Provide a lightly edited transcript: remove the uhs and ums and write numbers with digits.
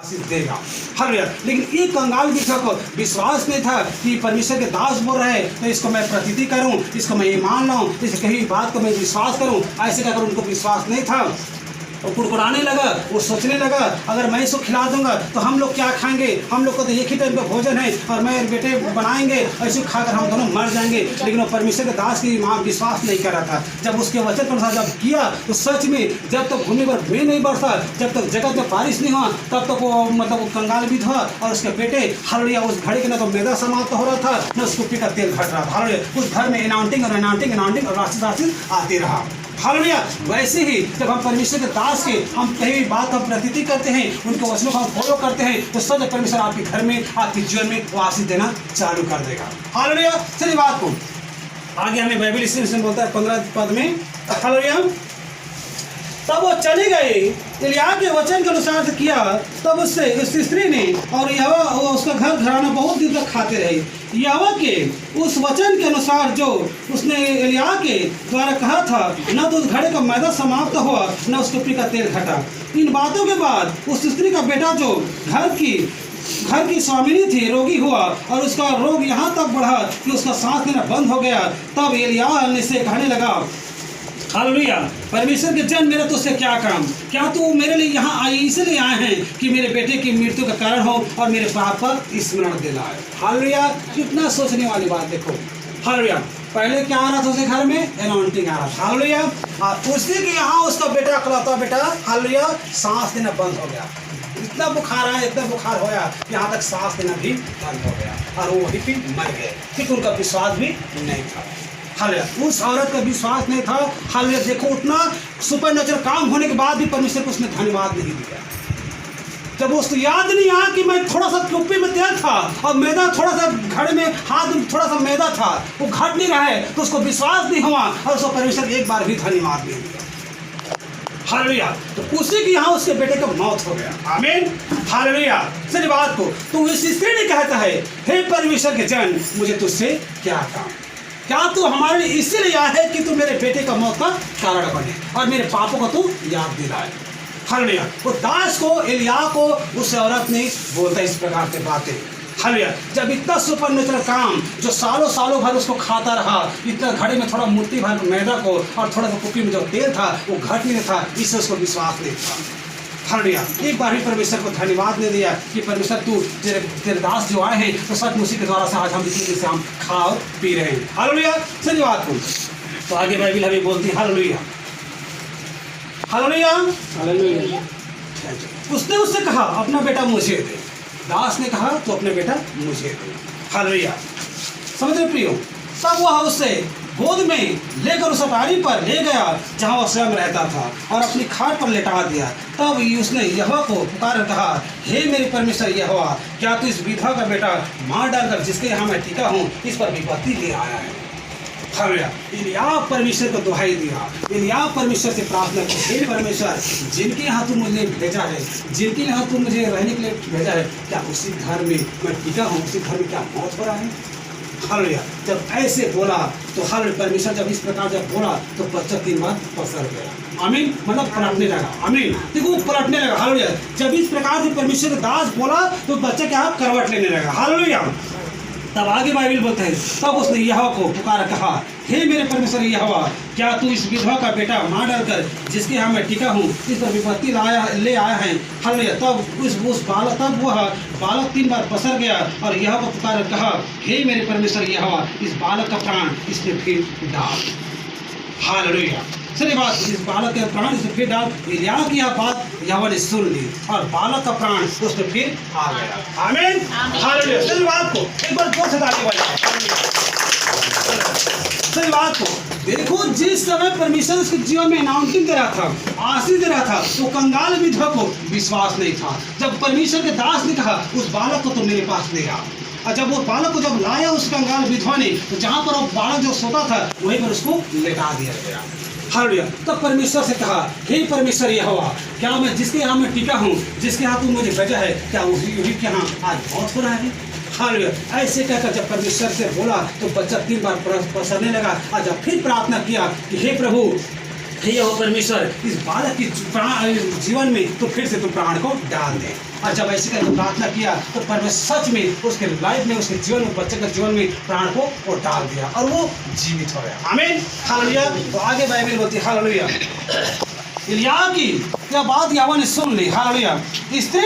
देगा। हालेलुया। लेकिन एक कंगाल विधवा को विश्वास नहीं था कि परमेश्वर के दास बोल रहे हैं तो इसको मैं प्रतीति करूं, इसको मैं ईमान लाऊं, इस कही बात को मैं विश्वास करूं। ऐसे कहकर उनको विश्वास नहीं था। वो कुड़कुड़ाने लगा, वो सोचने लगा अगर मैं इसको खिला दूंगा तो हम लोग क्या खाएंगे, हम लोग को तो एक ही टाइम पे भोजन है और मैं बेटे बनाएंगे, ऐसे खाकर हम दोनों मर जाएंगे। लेकिन वो परमेश्वर के दास की माँ विश्वास नहीं कर रहा था। जब उसके वचन के अनुसार जब किया तो सच में जब तक भूमि पर मेघ नहीं बरसा, जब तक जगत में बारिश नहीं हुआ, तब तक वो वो कंगाल विधवा और उसके बेटे हालेलुया उस घड़ी के ना तो मैदा समाप्त हो रहा था न उसको पी का तेल घट रहा था। हालेलुया। उस घर में एनाउंटिंग और राशि आती रहा। हालेलुया। वैसे ही जब हम परमेश्वर के दास के हम कहीं भी बात का प्रतीति करते हैं, उनके वचनों को हम फॉलो करते हैं तो सच परमेश्वर आपके घर में, आपके जीवन में वो आशीष देना चालू कर देगा। हालेलुया। चलिए बात को आगे हमें बाइबल इसी बोलता है 15 पद में। हालेलुया। तब वो चले गए, एलिय्याह के वचन के अनुसार किया। तब उससे उस स्त्री ने और यहोवा उसका घर घराना बहुत दिन तक खाते रहे। यहोवा के उस वचन के अनुसार जो उसने एलिय्याह के द्वारा कहा था, न तो उस घड़े का मैदा समाप्त हुआ न उसके पी का तेल घटा। इन बातों के बाद उस स्त्री का बेटा जो घर की स्वामिनी थी रोगी हुआ और उसका रोग यहाँ तक बढ़ा कि उसका सांस लेना बंद हो गया। तब एलिय्याह ने से कहने लगा, हालेलुया, परमेश्वर के जन मेरा तुझसे क्या काम, क्या तू मेरे लिए यहाँ इसलिए आए हैं कि मेरे बेटे की मृत्यु का कारण हो और मेरे पाप पर स्मरण दिलाए। हालेलुया। कितना सोचने वाली बात देखो। हालेलुया। पहले क्या आ रहा था उसके घर में, एनाउंटिंग आ रहा था। हालेलुया। उसी के यहाँ उसका बेटा अकलौता बेटा हालेलुया सांस लेना बंद हो गया। इतना बुखार आया, इतना बुखार होया, यहाँ तक सांस लेना भी बंद हो गया और वो वहीं पे मर गए। ठीक, उनका विश्वास भी नहीं था। हालेलुया। उस औरत का विश्वास नहीं था। हालेलुया। देखो उतना सुपर नेचुरल काम होने के बाद भी परमेश्वर को उसने धन्यवाद नहीं दिया। जब उसको याद नहीं आया कि मैं थोड़ा सा टोपी में तेल था और मैदा थोड़ा सा घड़े में हाथ में थोड़ा सा मैदा था, वो घट नहीं रहा है, तो उसको विश्वास नहीं हुआ और उसको परमेश्वर एक बार भी धन्यवाद नहीं दिया। हालेलुया। तो उसी के यहाँ उसके बेटे का मौत हो गया। आमीन। हालेलुया। सही बात को तो इस स्त्री ने कहता है, हे परमेश्वर के जन, मुझे तुझसे क्या काम, क्या तू हमारे लिए इसीलिए आया है कि तू मेरे बेटे का मौत का कारण बने और मेरे पापों को तू याद दिलाए। हालेलुया। वो दास को एलिय्याह को उस औरत ने बोलता इस प्रकार से बातें। हालेलुया। जब इतना सुपर नेचुरल काम जो सालों भर उसको खाता रहा, इतना घड़े में थोड़ा मुट्ठी भर मैदा को और थोड़ा सा कुप्पी में जो तेल था वो घट नहीं था, इससे उसको विश्वास नहीं था। हालेलुया। एक बार भी परमेश्वर को धन्यवाद नहीं दिया कि परमेश्वर तू तेरे दास जो आए हैं तो सच उसी के द्वारा से आज हम इसी से हम खा और पी रहे हैं। हालेलुया। सही बात को तो आगे बाइबल हमें बोलती है हालेलुया। हालेलुया। हालेलुया। उसने उससे कहा अपना बेटा मुझे दे। दास ने कहा तो अपना बेटा मुझे दे। हालेलुया। समझ रहे प्रियो। तब वह उससे गोद में लेकर उस अटारी पर ले गया जहाँ वह स्वयं रहता था और अपनी खाट पर लेटा दिया। तब उसने यहोवा को पुकार कहा, हे मेरे परमेश्वर यहोवा, क्या तू इस विधवा का बेटा मार डालकर जिसके यहाँ मैं टिका हूँ इस पर विपत्ति ले आया है। हालेलुया। एलिय्याह परमेश्वर को दुहाई दिया। एलिय्याह परमेश्वर से प्रार्थना की, हे परमेश्वर, जिनके यहाँ तू मुझे भेजा है, जिनके यहाँ तू मुझे रहने के लिए भेजा है, क्या उसी घर में मैं टिका हूँ, उसी घर में क्या मौत हो रहा है। हालेलुया। जब ऐसे बोला तो हालेलुया परमेश्वर जब इस प्रकार जब बोला तो बच्चा 3 बार पसर गया। आमीन। मतलब पलटने लगा। आमीन। देखो वो पलटने लगा। हालेलुया। जब इस प्रकार से परमेश्वर का दास बोला तो बच्चा क्या करवट लेने लगा। हालेलुया। तब आगे बाइबल बोलते हैं, तब उसने यहोवा को पुकारा कहा, हे मेरे परमेश्वर यहोवा, क्या तू इस विधवा का बेटा मार डालकर जिसके यहाँ मैं टिका हूँ इस पर विपत्ति ले आया है। हालेलुया। तब वह बालक 3 बार पसर गया और यहोवा को पुकारा कहा, हे मेरे परमेश्वर यहोवा, इस बालक का प्राण इसमें फिर डाल। हालेलुया। सही बात, इस बालक के प्राण इसमें फिर डाल। एलिय्याह की यह बात यहोवा ने सुन ली और बालक का प्राण उसमें फिर आ गया। आमीन। हालेलुया। सही बात को एक बार जोर से ताली बजाएं। सही बात को देखो, जिस समय परमेश्वर उसके जीवन में अनाउंसिंग दे रहा था, आशीष दे रहा था, तो कंगाल विधवा को विश्वास नहीं था। जब परमेश्वर के दास ने कहा उस बालक को तो मेरे पास ले आ, और जब वो बालक को जब लाया उस कंगाल विधवा ने तो जहाँ पर वो बालक जो सोता था वहीं पर उसको लेटा दिया गया। हालेलुया। तब परमेश्वर से कहा, हे परमेश्वर यहोवा, क्या मैं जिसके यहाँ मैं टिका हूँ, जिसके यहाँ तू मुझे भेजा है, क्या उसी के यहाँ आज मौत हो रहा है। हालेलुया। ऐसे कहकर जब परमेश्वर से बोला तो बच्चा 3 बार पसरने लगा और जब फिर प्रार्थना किया कि हे प्रभु, हे यहोवा परमेश्वर, इस बालक की जीवन में तो फिर से तुम प्राण को डाल दे। और जब ऐसे करके प्रार्थना किया तो परमेश्वर सच में उसके लाइफ में, उसके जीवन में, बच्चे के जीवन में प्राण को वो डाल दिया और वो जीवित हो गया। आमीन, हालेलुया। तो आगे बाइबल बोलती है हालेलुया, एलिय्याह की क्या बात यहोवा ने सुन ली। हालेलुया। स्त्री